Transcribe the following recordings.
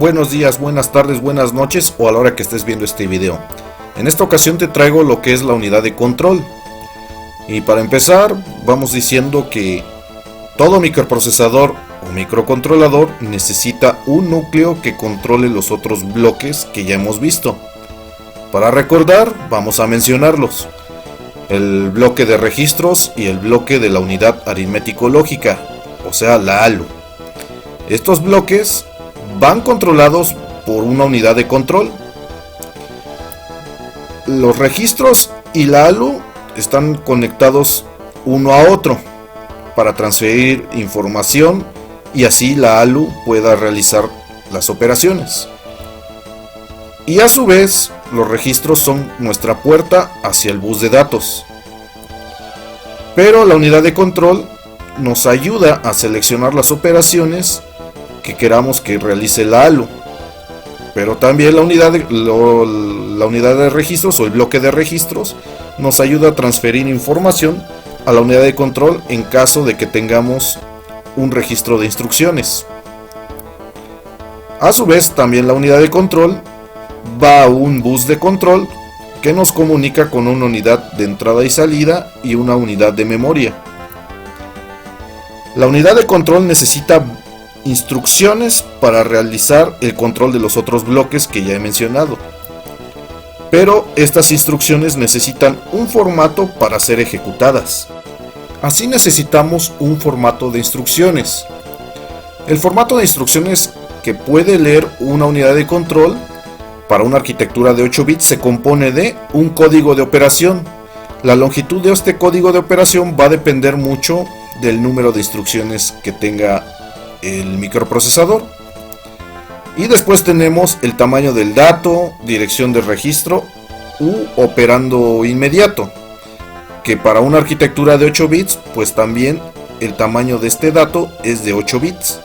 buenos días, buenas tardes, buenas noches o a la hora que estés viendo este video. En esta ocasión te traigo lo que es la unidad de control. Y para empezar, vamos diciendo que todo microprocesador o microcontrolador necesita un núcleo que controle los otros bloques que ya hemos visto. Para recordar, vamos a mencionarlos: el bloque de registros y el bloque de la unidad aritmético-lógica, o sea, la ALU. Estos bloques van controlados por una unidad de control. Los registros y la ALU están conectados uno a otro para transferir información y así la ALU pueda realizar las operaciones. Y a su vez, los registros son nuestra puerta hacia el bus de datos. Pero la unidad de control nos ayuda a seleccionar las operaciones que queramos que realice la ALU. Pero también la unidad de registros o el bloque de registros nos ayuda a transferir información a la unidad de control en caso de que tengamos un registro de instrucciones. A su vez, también la unidad de control va a un bus de control que nos comunica con una unidad de entrada y salida y una unidad de memoria. La unidad de control necesita instrucciones para realizar el control de los otros bloques que ya he mencionado, pero estas instrucciones necesitan un formato para ser ejecutadas. Así necesitamos un formato de instrucciones. El formato de instrucciones que puede leer una unidad de control para una arquitectura de 8 bits se compone de un código de operación. La longitud de este código de operación va a depender mucho del número de instrucciones que tenga el microprocesador. Y después tenemos el tamaño del dato, dirección de registro u operando inmediato, que para una arquitectura de 8 bits pues también el tamaño de este dato es de 8 bits.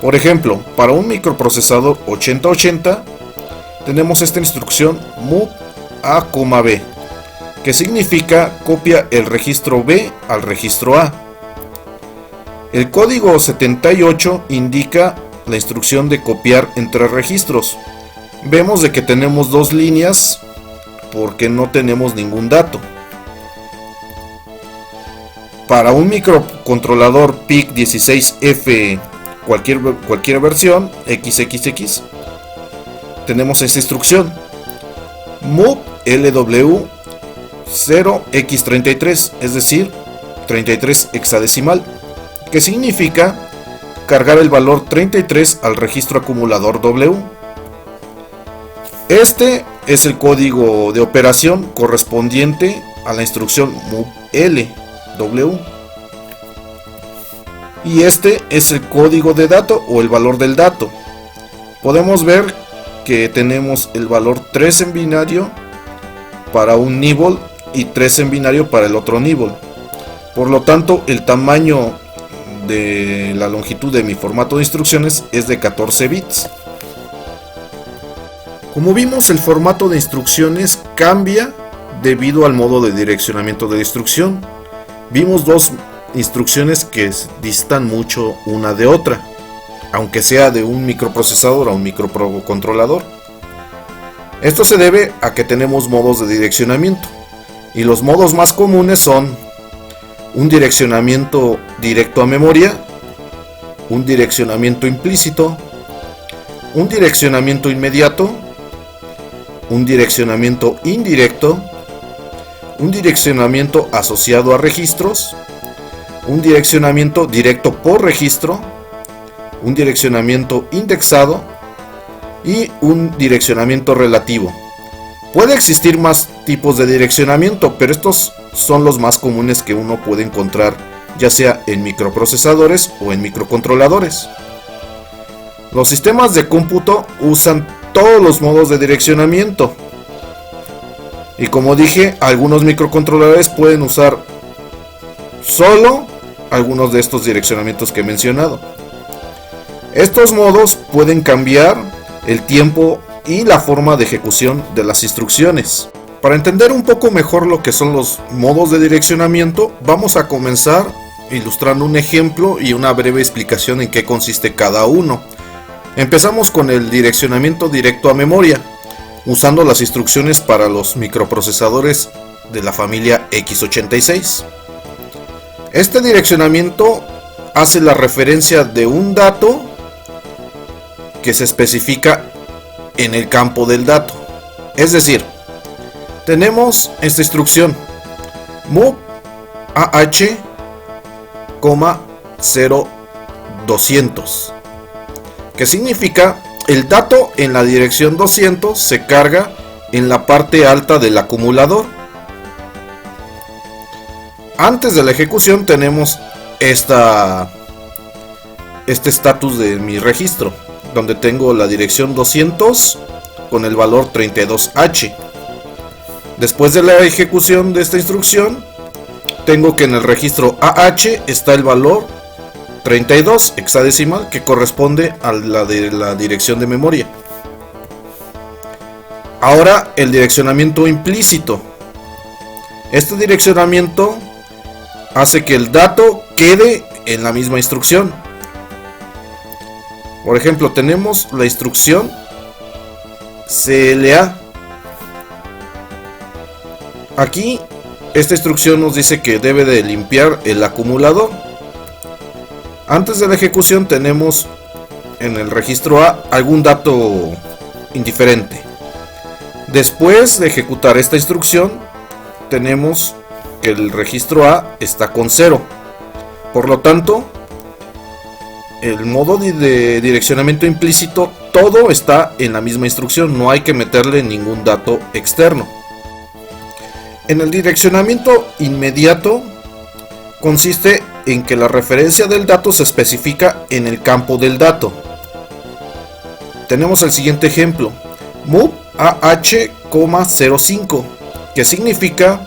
Por ejemplo, para un microprocesador 8080 tenemos esta instrucción move a, B, que significa copia el registro B al registro A. El código 78 indica la instrucción de copiar entre registros. Vemos de que tenemos dos líneas porque no tenemos ningún dato. Para un microcontrolador PIC16F cualquier versión XXX tenemos esta instrucción move LW 0x33, es decir 33 hexadecimal, que significa cargar el valor 33 al registro acumulador W. Este es el código de operación correspondiente a la instrucción move LW. Y este es el código de dato o el valor del dato. Podemos ver que tenemos el valor 3 en binario para un nibble y 3 en binario para el otro nibble. Por lo tanto, el tamaño de la longitud de mi formato de instrucciones es de 14 bits. Como vimos, el formato de instrucciones cambia debido al modo de direccionamiento de la instrucción. Vimos dos instrucciones que distan mucho una de otra, aunque sea de un microprocesador a un microcontrolador. Esto se debe a que tenemos modos de direccionamiento, y los modos más comunes son un direccionamiento directo a memoria, un direccionamiento implícito, un direccionamiento inmediato, un direccionamiento indirecto, un direccionamiento asociado a registros, un direccionamiento directo por registro, un direccionamiento indexado y un direccionamiento relativo. Puede existir más tipos de direccionamiento, pero estos son los más comunes que uno puede encontrar, ya sea en microprocesadores o en microcontroladores. Los sistemas de cómputo usan todos los modos de direccionamiento. Y como dije, algunos microcontroladores pueden usar solo algunos de estos direccionamientos que he mencionado. Estos modos pueden cambiar el tiempo y la forma de ejecución de las instrucciones. Para entender un poco mejor lo que son los modos de direccionamiento, vamos a comenzar ilustrando un ejemplo y una breve explicación en qué consiste cada uno. Empezamos con el direccionamiento directo a memoria, usando las instrucciones para los microprocesadores de la familia x86. Este direccionamiento hace la referencia de un dato que se especifica en el campo del dato. Es decir, tenemos esta instrucción move AH, 0200, que significa el dato en la dirección 200 se carga en la parte alta del acumulador. Antes de la ejecución tenemos este estatus de mi registro, donde tengo la dirección 200 con el valor 32H. Después de la ejecución de esta instrucción, tengo que en el registro AH está el valor 32 hexadecimal, que corresponde a la de la dirección de memoria. Ahora el direccionamiento implícito. Este direccionamiento hace que el dato quede en la misma instrucción. Por ejemplo, tenemos la instrucción CLA. Aquí esta instrucción nos dice que debe de limpiar el acumulador. Antes de la ejecución tenemos en el registro A algún dato indiferente. Después de ejecutar esta instrucción tenemos que el registro A está con 0. Por lo tanto, el modo de direccionamiento implícito, todo está en la misma instrucción, no hay que meterle ningún dato externo. En el direccionamiento inmediato consiste en que la referencia del dato se especifica en el campo del dato. Tenemos el siguiente ejemplo, move AH,05, que significa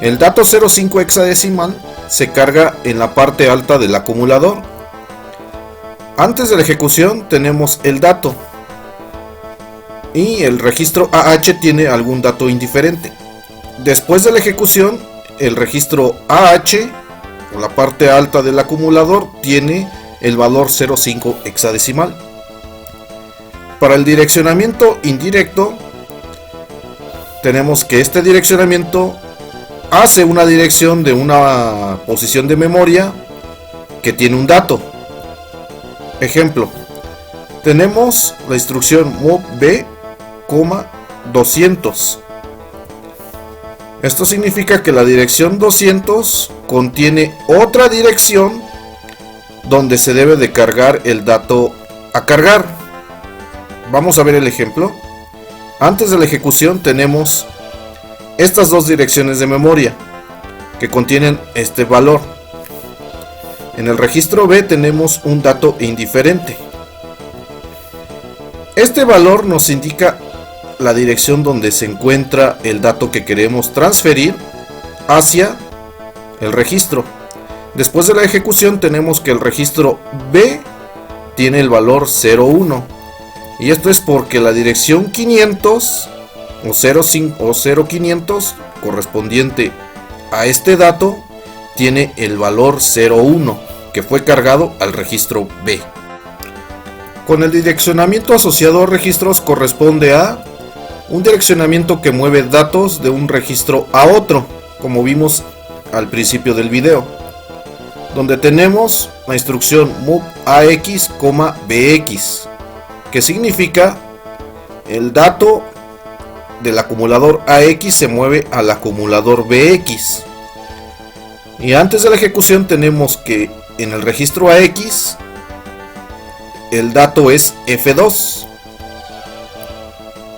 el dato 05 hexadecimal se carga en la parte alta del acumulador. Antes de la ejecución tenemos el dato y el registro AH tiene algún dato indiferente. Después de la ejecución, el registro AH, o la parte alta del acumulador, tiene el valor 05 hexadecimal. Para el direccionamiento indirecto, tenemos que este direccionamiento hace una dirección de una posición de memoria que tiene un dato. Ejemplo, tenemos la instrucción move B,200. Esto significa que la dirección 200 contiene otra dirección donde se debe de cargar el dato a cargar. Vamos a ver el ejemplo. Antes de la ejecución tenemos estas dos direcciones de memoria que contienen este valor. En el registro B tenemos un dato indiferente. Este valor nos indica la dirección donde se encuentra el dato que queremos transferir hacia el registro. Después de la ejecución tenemos que el registro B tiene el valor 01, y esto es porque la dirección 500 o 0500 correspondiente a este dato tiene el valor 01 que fue cargado al registro B. Con el direccionamiento asociado a registros corresponde a un direccionamiento que mueve datos de un registro a otro, como vimos al principio del video, donde tenemos la instrucción move AX, BX, que significa el dato del acumulador AX se mueve al acumulador BX. Y antes de la ejecución tenemos que en el registro AX el dato es F2,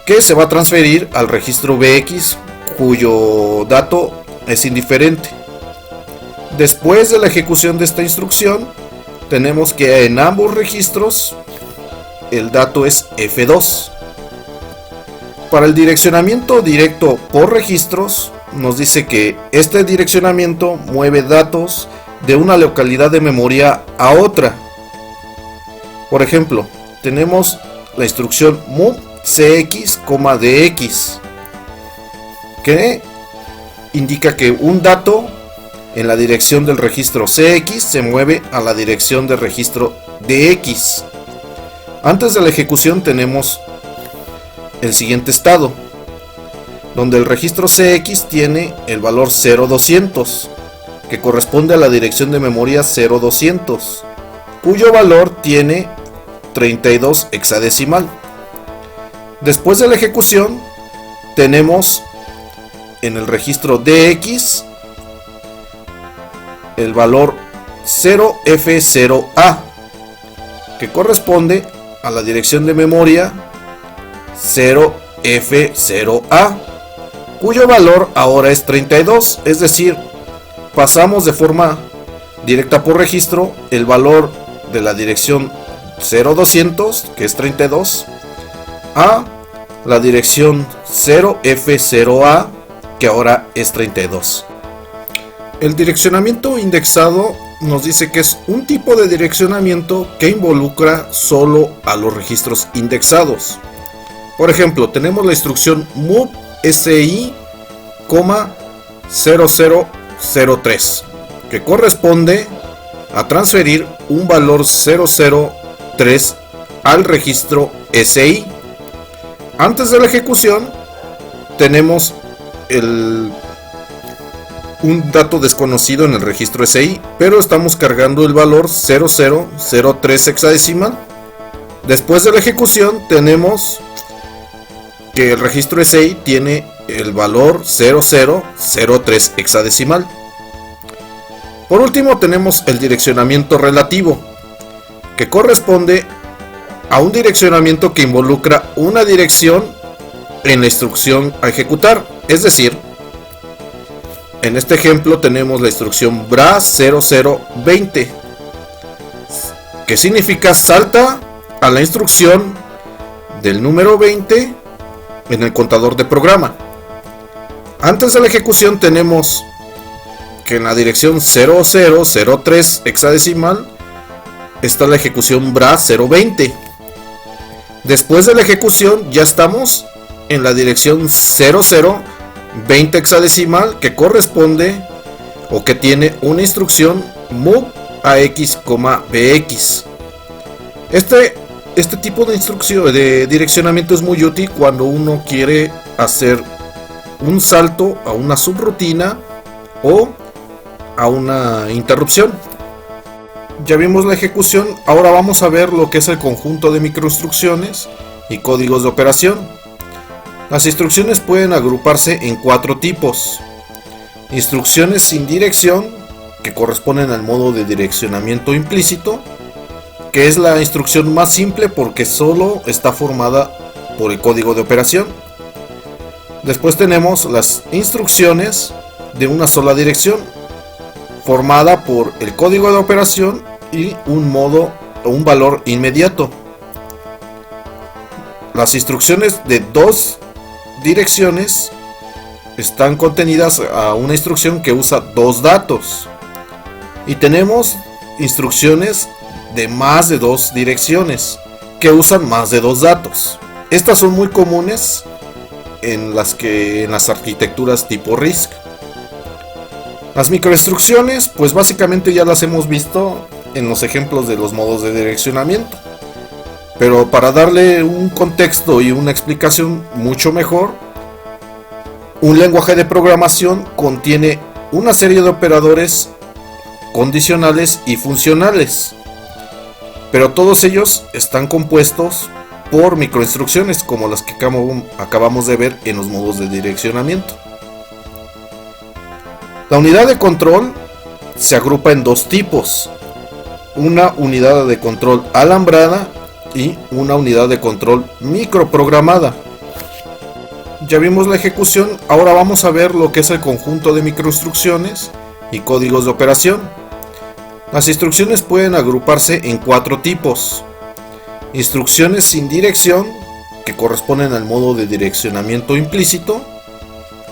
que se va a transferir al registro BX, cuyo dato es indiferente. Después de la ejecución de esta instrucción tenemos que en ambos registros el dato es F2. Para el direccionamiento directo por registros nos dice que este direccionamiento mueve datos de una localidad de memoria a otra. Por ejemplo, tenemos la instrucción move CX, DX, que indica que un dato en la dirección del registro CX se mueve a la dirección del registro DX. Antes de la ejecución tenemos el siguiente estado, donde el registro CX tiene el valor 0200, que corresponde a la dirección de memoria 0200, cuyo valor tiene 32 hexadecimal. Después de la ejecución tenemos en el registro DX el valor 0F0A, que corresponde a la dirección de memoria 0F0A, cuyo valor ahora es 32, es decir, pasamos de forma directa por registro el valor de la dirección 0200, que es 32, a la dirección 0F0A, que ahora es 32. El direccionamiento indexado nos dice que es un tipo de direccionamiento que involucra solo a los registros indexados. Por ejemplo, tenemos la instrucción move SI, 0003, que corresponde a transferir un valor 003 al registro SI. Antes de la ejecución tenemos un dato desconocido en el registro SI, pero estamos cargando el valor 0003 hexadecimal. Después de la ejecución tenemos que el registro SI tiene el valor 0003 hexadecimal. Por último tenemos el direccionamiento relativo, que corresponde a un direccionamiento que involucra una dirección en la instrucción a ejecutar. Es decir, en este ejemplo tenemos la instrucción BRA 0020, que significa salta a la instrucción del número 20 en el contador de programa. Antes de la ejecución tenemos que en la dirección 0003 hexadecimal está la ejecución BRA 020. Después de la ejecución ya estamos en la dirección 0020 hexadecimal, que corresponde o que tiene una instrucción move AX, BX. Este tipo de instrucción de direccionamiento es muy útil cuando uno quiere hacer un salto a una subrutina o a una interrupción. Ya vimos la ejecución, ahora vamos a ver lo que es el conjunto de microinstrucciones y códigos de operación. Las instrucciones pueden agruparse en 4 tipos. Instrucciones sin dirección, que corresponden al modo de direccionamiento implícito, que es la instrucción más simple porque solo está formada por el código de operación. Después tenemos las instrucciones de una sola dirección, formada por el código de operación y un modo o un valor inmediato. Las instrucciones de 2 direcciones están contenidas a una instrucción que usa 2 datos. Y tenemos instrucciones de más de 2 direcciones que usan más de 2 datos. Estas son muy comunes en las arquitecturas tipo RISC. Las microinstrucciones, pues básicamente ya las hemos visto en los ejemplos de los modos de direccionamiento. Pero para darle un contexto y una explicación mucho mejor, un lenguaje de programación contiene una serie de operadores condicionales y funcionales, pero todos ellos están compuestos por microinstrucciones como las que acabamos de ver en los modos de direccionamiento. La unidad de control se agrupa en 2 tipos: una unidad de control alambrada y una unidad de control microprogramada. Ya vimos la ejecución, ahora vamos a ver lo que es el conjunto de microinstrucciones y códigos de operación. Las instrucciones pueden agruparse en 4 tipos: instrucciones sin dirección, que corresponden al modo de direccionamiento implícito,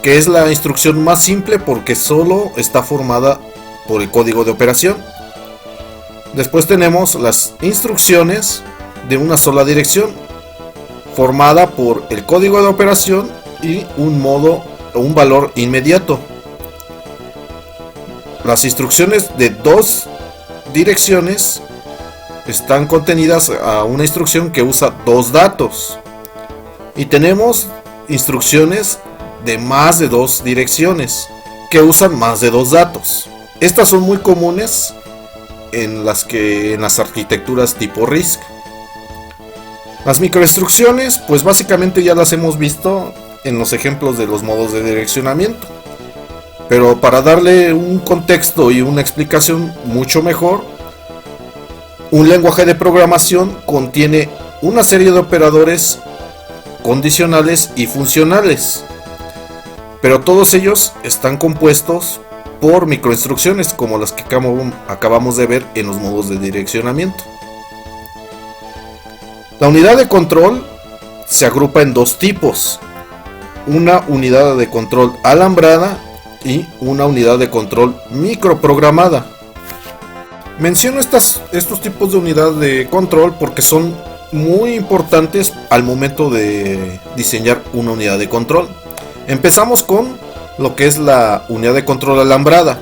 que es la instrucción más simple porque solo está formada por el código de operación. Después tenemos las instrucciones de una sola dirección, formada por el código de operación y un modo o un valor inmediato. Las instrucciones de 2 direcciones están contenidas a una instrucción que usa dos datos. Y tenemos instrucciones de más de dos direcciones que usan más de dos datos. Estas son muy comunes en las arquitecturas tipo RISC. Las microinstrucciones, pues básicamente ya las hemos visto en los ejemplos de los modos de direccionamiento. Pero para darle un contexto y una explicación mucho mejor, un lenguaje de programación contiene una serie de operadores condicionales y funcionales, pero todos ellos están compuestos por microinstrucciones como las que acabamos de ver en los modos de direccionamiento. La unidad de control se agrupa en dos tipos: una unidad de control alambrada y una unidad de control microprogramada. Menciono estos tipos de unidad de control porque son muy importantes al momento de diseñar una unidad de control. Empezamos con lo que es la unidad de control alambrada.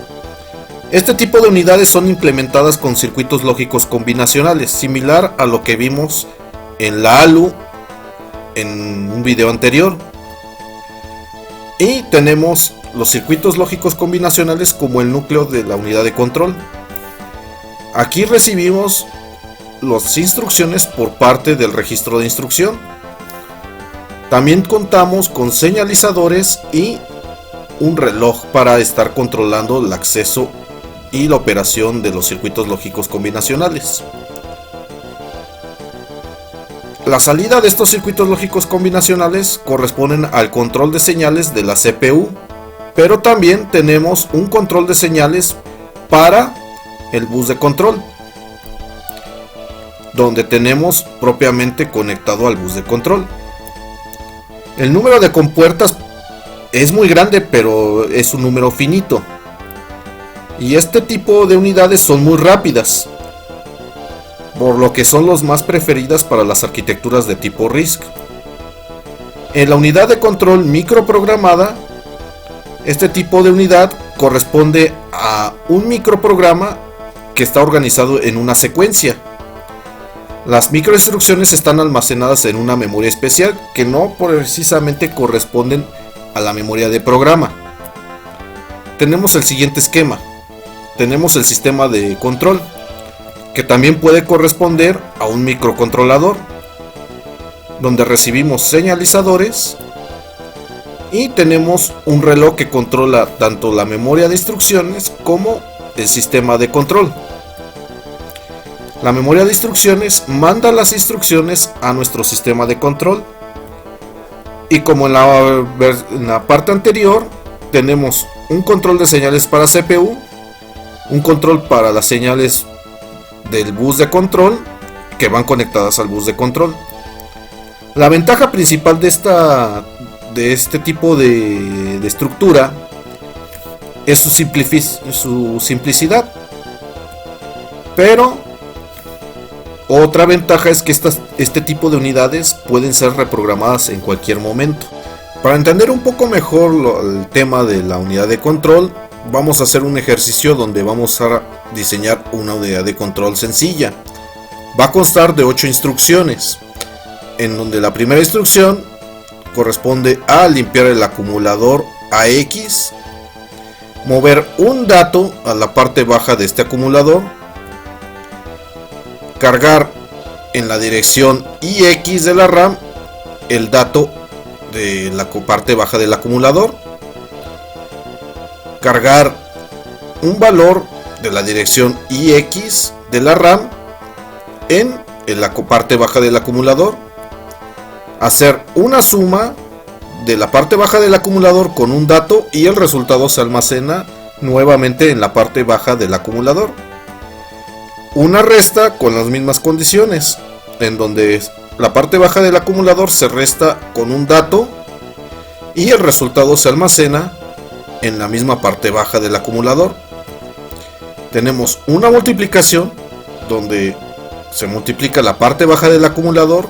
Este tipo de unidades son implementadas con circuitos lógicos combinacionales, similar a lo que vimos en la ALU en un video anterior. Y tenemos los circuitos lógicos combinacionales como el núcleo de la unidad de control. Aquí recibimos las instrucciones por parte del registro de instrucción. También contamos con señalizadores y un reloj para estar controlando el acceso y la operación de los circuitos lógicos combinacionales. La salida de estos circuitos lógicos combinacionales corresponden al control de señales de la CPU, pero también tenemos un control de señales para el bus de control, donde tenemos propiamente conectado al bus de control. El número de compuertas es muy grande, pero es un número finito. Y este tipo de unidades son muy rápidas, por lo que son los más preferidas para las arquitecturas de tipo RISC. En la unidad de control microprogramada, este tipo de unidad corresponde a un microprograma que está organizado en una secuencia. Las microinstrucciones están almacenadas en una memoria especial que no precisamente corresponden a la memoria de programa. Tenemos el siguiente esquema. Tenemos el sistema de control, que también puede corresponder a un microcontrolador, donde recibimos señalizadores, y tenemos un reloj que controla tanto la memoria de instrucciones como el sistema de control. La memoria de instrucciones manda las instrucciones a nuestro sistema de control, y como en la parte anterior tenemos un control de señales para CPU, un control para las señales del bus de control que van conectadas al bus de control. La ventaja principal de este tipo de estructura es su simplicidad, pero otra ventaja es que este tipo de unidades pueden ser reprogramadas en cualquier momento. Para entender un poco mejor el tema de la unidad de control, vamos a hacer un ejercicio donde vamos a diseñar una unidad de control sencilla. Va a constar de 8 instrucciones, en donde la primera instrucción corresponde a limpiar el acumulador AX, mover un dato a la parte baja de este acumulador, cargar en la dirección IX de la RAM el dato de la parte baja del acumulador, cargar un valor de la dirección IX de la RAM en la parte baja del acumulador, hacer una suma de la parte baja del acumulador con un dato y el resultado se almacena nuevamente en la parte baja del acumulador. Una resta con las mismas condiciones, en donde la parte baja del acumulador se resta con un dato y el resultado se almacena en la misma parte baja del acumulador. Tenemos una multiplicación donde se multiplica la parte baja del acumulador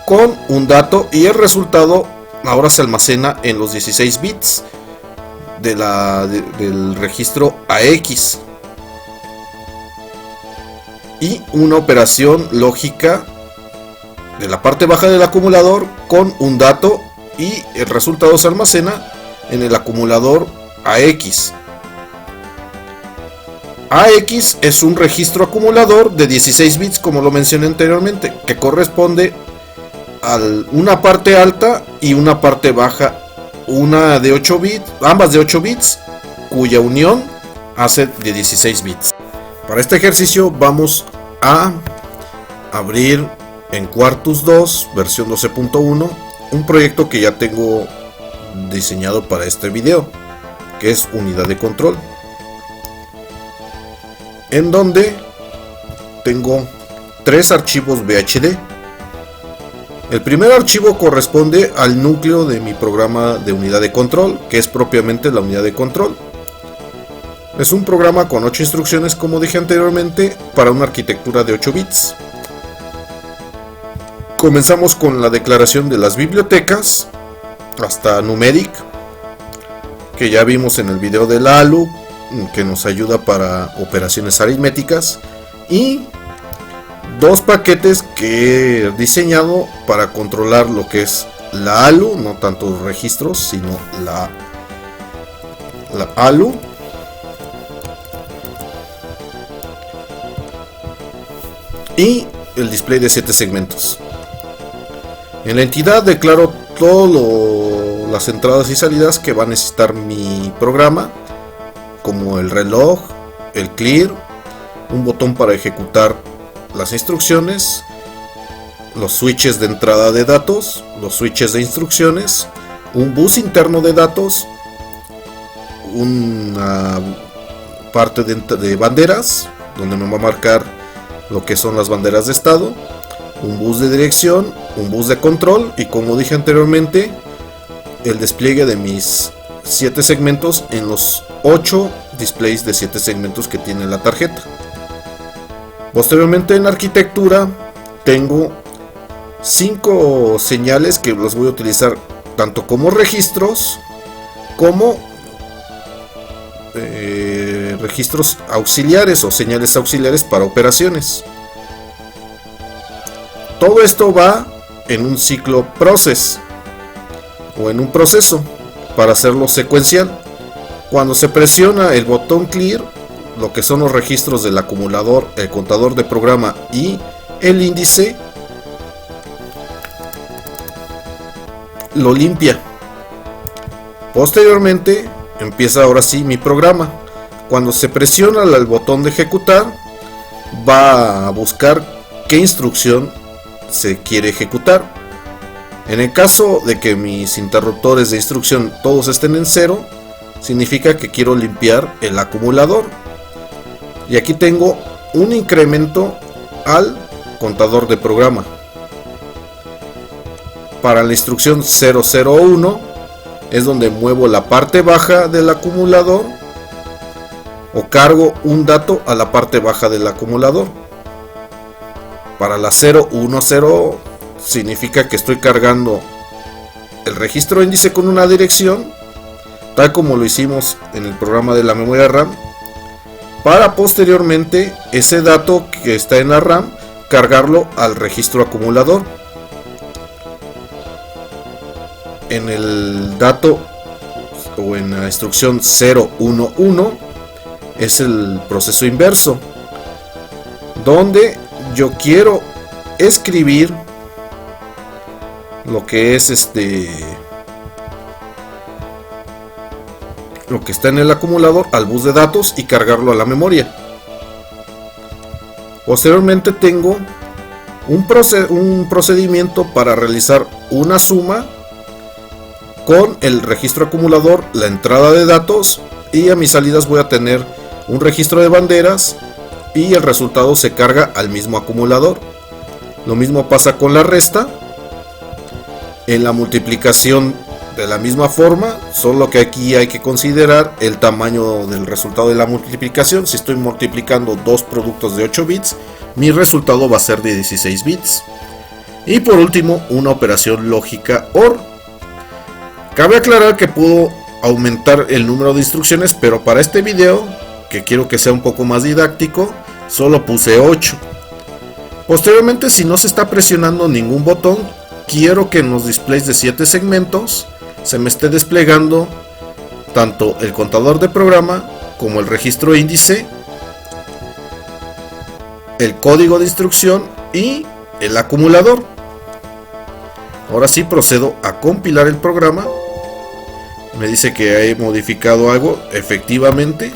con un dato y el resultado ahora se almacena en los 16 bits del registro AX. y una operación lógica de la parte baja del acumulador con un dato, y el resultado se almacena en el acumulador AX. AX es un registro acumulador de 16 bits, como lo mencioné anteriormente, que corresponde a una parte alta y una parte baja, una de 8 bits, ambas de 8 bits, cuya unión hace de 16 bits. Para este ejercicio vamos a abrir en Quartus 2 versión 12.1 un proyecto que ya tengo diseñado para este video, que es unidad de control, en donde tengo 3 archivos VHD. El primer archivo corresponde al núcleo de mi programa de unidad de control, que es propiamente la unidad de control. Es un programa con 8 instrucciones, como dije anteriormente, para una arquitectura de 8 bits. Comenzamos con la declaración de las bibliotecas hasta numeric, que ya vimos en el video del ALU, que nos ayuda para operaciones aritméticas, y 2 paquetes que he diseñado para controlar lo que es la ALU, no tanto los registros, sino la ALU. Y el display de 7 segmentos. En la entidad declaro todas las entradas y salidas que va a necesitar mi programa, como el reloj, el clear, un botón para ejecutar las instrucciones, los switches de entrada de datos, los switches de instrucciones, un bus interno de datos, una parte de banderas, donde me va a marcar lo que son las banderas de estado, un bus de dirección, un bus de control, y como dije anteriormente, el despliegue de mis 7 segmentos en los 8 displays de 7 segmentos que tiene la tarjeta. Posteriormente, en la arquitectura tengo 5 señales que los voy a utilizar tanto como registros como registros auxiliares o señales auxiliares para operaciones. Todo esto va en un ciclo process o en un proceso para hacerlo secuencial. Cuando se presiona el botón clear, lo que son los registros del acumulador, el contador de programa y el índice, lo limpia. Posteriormente empieza ahora sí mi programa. Cuando se presiona el botón de ejecutar, va a buscar qué instrucción se quiere ejecutar. En el caso de que mis interruptores de instrucción todos estén en 0, significa que quiero limpiar el acumulador. Y aquí tengo un incremento al contador de programa. Para la instrucción 001 es donde muevo la parte baja del acumulador o cargo un dato a la parte baja del acumulador. Para la 010 significa que estoy cargando el registro índice con una dirección, tal como lo hicimos en el programa de la memoria RAM, para posteriormente ese dato que está en la RAM cargarlo al registro acumulador. En el dato o en la instrucción 011 es el proceso inverso, donde yo quiero escribir lo que es lo que está en el acumulador al bus de datos y cargarlo a la memoria. Posteriormente tengo un procedimiento para realizar una suma con el registro acumulador, la entrada de datos, y a mis salidas voy a tener un registro de banderas y el resultado se carga al mismo acumulador. Lo mismo pasa con la resta. En la multiplicación de la misma forma, solo que aquí hay que considerar el tamaño del resultado de la multiplicación. Si estoy multiplicando dos productos de 8 bits, mi resultado va a ser de 16 bits. Y por último, una operación lógica OR. Cabe aclarar que puedo aumentar el número de instrucciones, pero para este video, que quiero que sea un poco más didáctico, solo puse 8. Posteriormente, si no se está presionando ningún botón, quiero que en los displays de 7 segmentos se me esté desplegando tanto el contador de programa como el registro índice, el código de instrucción y el acumulador. Ahora sí procedo a compilar el programa. Me dice que he modificado algo, efectivamente.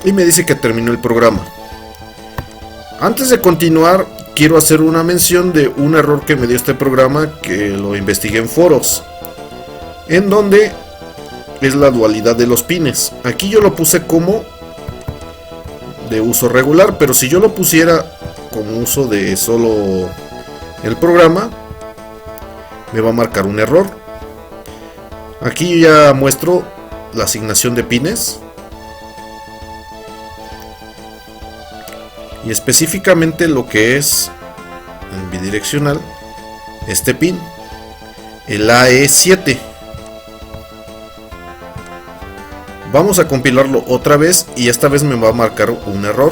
Y me dice que terminó el programa. Antes de continuar, quiero hacer una mención de un error que me dio este programa, que lo investigué en foros, en donde es la dualidad de los pines. Aquí yo lo puse como de uso regular, pero si yo lo pusiera como uso de solo el programa, me va a marcar un error. Aquí ya muestro la asignación de pines y específicamente lo que es en bidireccional este pin, el AE7. Vamos a compilarlo otra vez y esta vez me va a marcar un error.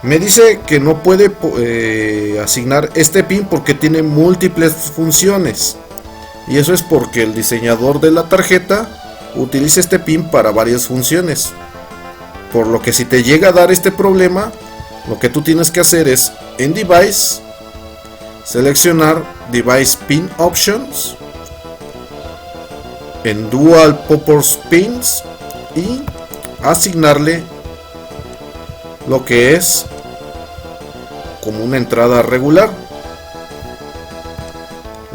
Me dice que no puede asignar este pin porque tiene múltiples funciones. Y eso es porque el diseñador de la tarjeta utiliza este pin para varias funciones. Por lo que si te llega a dar este problema, lo que tú tienes que hacer es en Device, seleccionar Device Pin Options, en Dual Purpose Pins y asignarle lo que es como una entrada regular.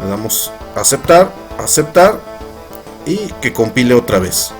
Le damos aceptar, aceptar y que compile otra vez.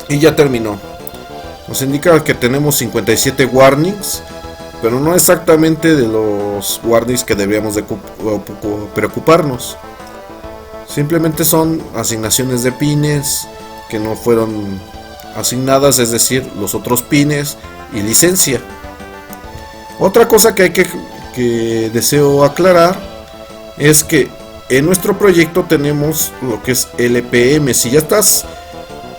Y ya terminó. Nos indica que tenemos 57 warnings, pero no exactamente de los warnings que debíamos de preocuparnos. Simplemente son asignaciones de pines que no fueron asignadas, es decir, los otros pines y licencia. Otra cosa que deseo aclarar es que en nuestro proyecto tenemos lo que es LPM. Si ya estás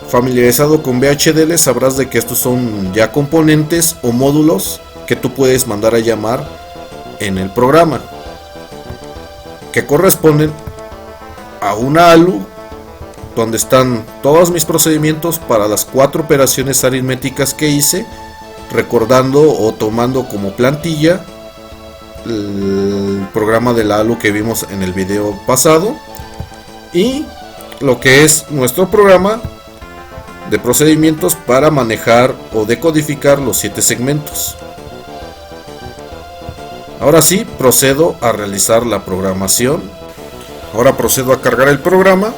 familiarizado con VHDL, sabrás de que estos son ya componentes o módulos que tú puedes mandar a llamar en el programa. que corresponden a una ALU donde están todos mis procedimientos para las 4 operaciones aritméticas que hice, recordando o tomando como plantilla el programa de la ALU que vimos en el video pasado y lo que es nuestro programa de procedimientos para manejar o decodificar los 7 segmentos. Ahora sí, procedo a realizar la programación. Ahora procedo a cargar el programa.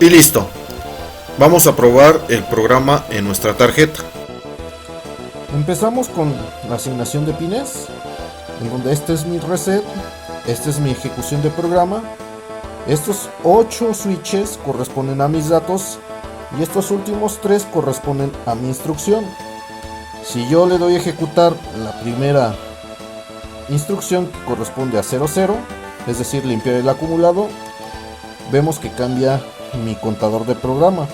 Y listo. Vamos a probar el programa en nuestra tarjeta. Empezamos con la asignación de pines, en donde este es mi reset, esta es mi ejecución de programa. Estos 8 switches corresponden a mis datos y estos últimos 3 corresponden a mi instrucción. Si yo le doy a ejecutar la primera instrucción, que corresponde a 00, es decir, limpiar el acumulado, vemos que cambia mi contador de programa.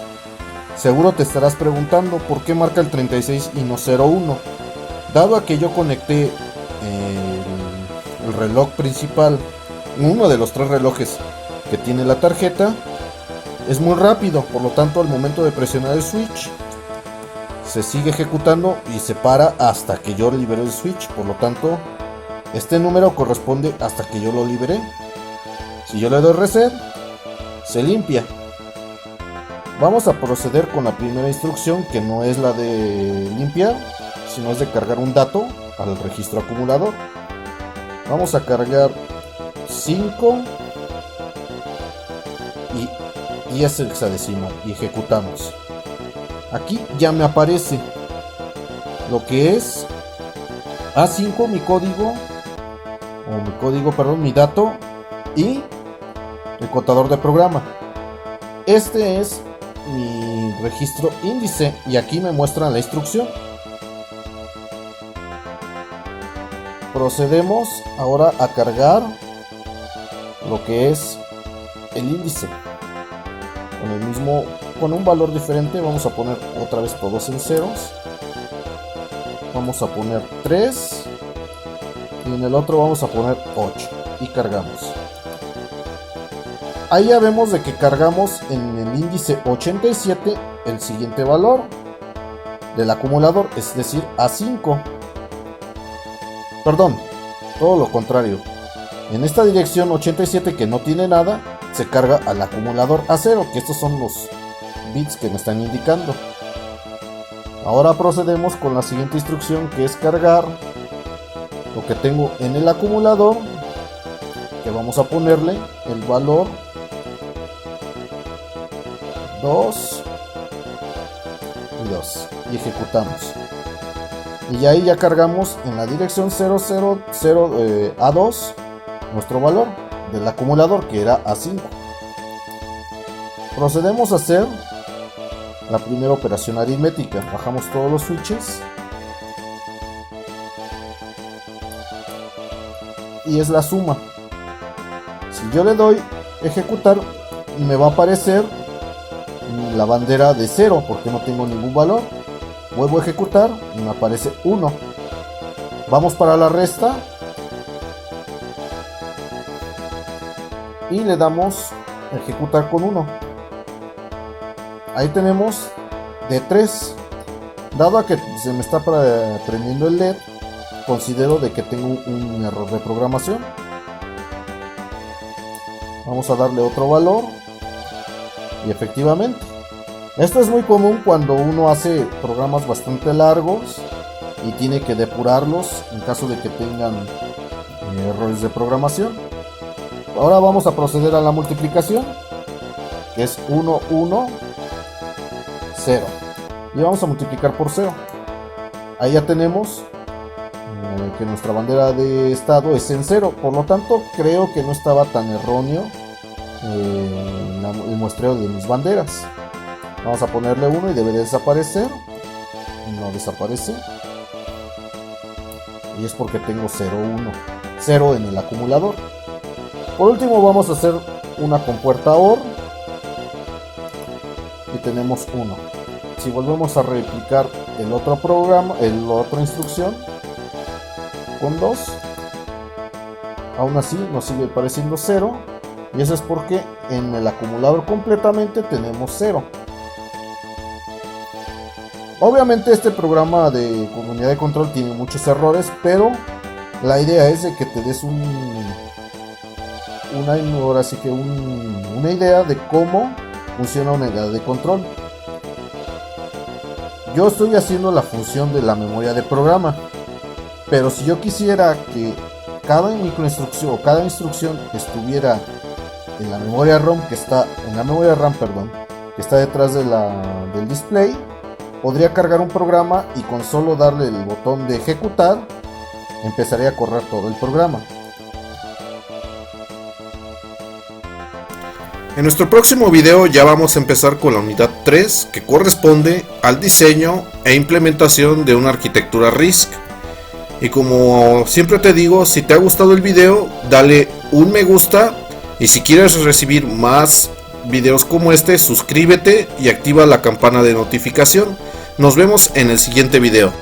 Seguro te estarás preguntando por qué marca el 36 y no 01. Dado a que yo conecté el reloj principal, uno de los 3 relojes que tiene la tarjeta, es muy rápido, por lo tanto al momento de presionar el switch se sigue ejecutando y se para hasta que yo libere el switch. Por lo tanto, este número corresponde hasta que yo lo liberé. Si yo le doy reset, se limpia. Vamos a proceder con la primera instrucción, que no es la de limpiar, sino es de cargar un dato al registro acumulador. Vamos a cargar 5 y 10 hexadecimal y ejecutamos. Aquí ya me aparece lo que es A5, mi dato y el contador de programa. Este es mi registro índice y aquí me muestra la instrucción. Procedemos ahora a cargar lo que es el índice con un valor diferente. Vamos a poner otra vez todos en ceros, vamos a poner 3 y en el otro vamos a poner 8 y cargamos. Ahí ya vemos de que cargamos en el índice 87 el siguiente valor del acumulador, es decir, A5. Perdón, todo lo contrario. En esta dirección 87, que no tiene nada, se carga al acumulador A0, que estos son los bits que me están indicando. Ahora procedemos con la siguiente instrucción, que es cargar lo que tengo en el acumulador, que vamos a ponerle el valor 2 y 2 y ejecutamos. Y ahí ya cargamos en la dirección 000 A2 nuestro valor del acumulador, que era A5. Procedemos a hacer la primera operación aritmética. Bajamos todos los switches y es la suma. Si yo le doy ejecutar, me va a aparecer la bandera de 0 porque no tengo ningún valor. Vuelvo a ejecutar y me aparece 1. Vamos para la resta y le damos ejecutar con 1. Ahí tenemos de 3. Dado a que se me está prendiendo el LED, considero de que tengo un error de programación. Vamos a darle otro valor y efectivamente. Esto es muy común cuando uno hace programas bastante largos y tiene que depurarlos en caso de que tengan errores de programación. Ahora vamos a proceder a la multiplicación, que es 1, 1, 0. Y vamos a multiplicar por 0. Ahí ya tenemos que nuestra bandera de estado es en 0. Por lo tanto, creo que no estaba tan erróneo la el muestreo de mis banderas. Vamos a ponerle 1 y debe de desaparecer. No desaparece. Y es porque tengo 0, 1. 0 en el acumulador. Por último vamos a hacer una compuerta OR. Y tenemos 1. Si volvemos a replicar el otro programa, la otra instrucción con 2, aún así nos sigue pareciendo 0. Y eso es porque en el acumulador completamente tenemos 0. Obviamente este programa de unidad de control tiene muchos errores, pero la idea es de que te des una idea de cómo funciona una unidad de control. Yo estoy haciendo la función de la memoria de programa, pero si yo quisiera que cada microinstrucción o cada instrucción estuviera en la memoria ROM que está que está detrás de del display, podría cargar un programa y con solo darle el botón de ejecutar empezaría a correr todo el programa. En nuestro próximo video ya vamos a empezar con la unidad 3, que corresponde al diseño e implementación de una arquitectura RISC. Y como siempre te digo, si te ha gustado el video, dale un me gusta, y si quieres recibir más videos como este, suscríbete y activa la campana de notificación. Nos vemos en el siguiente video.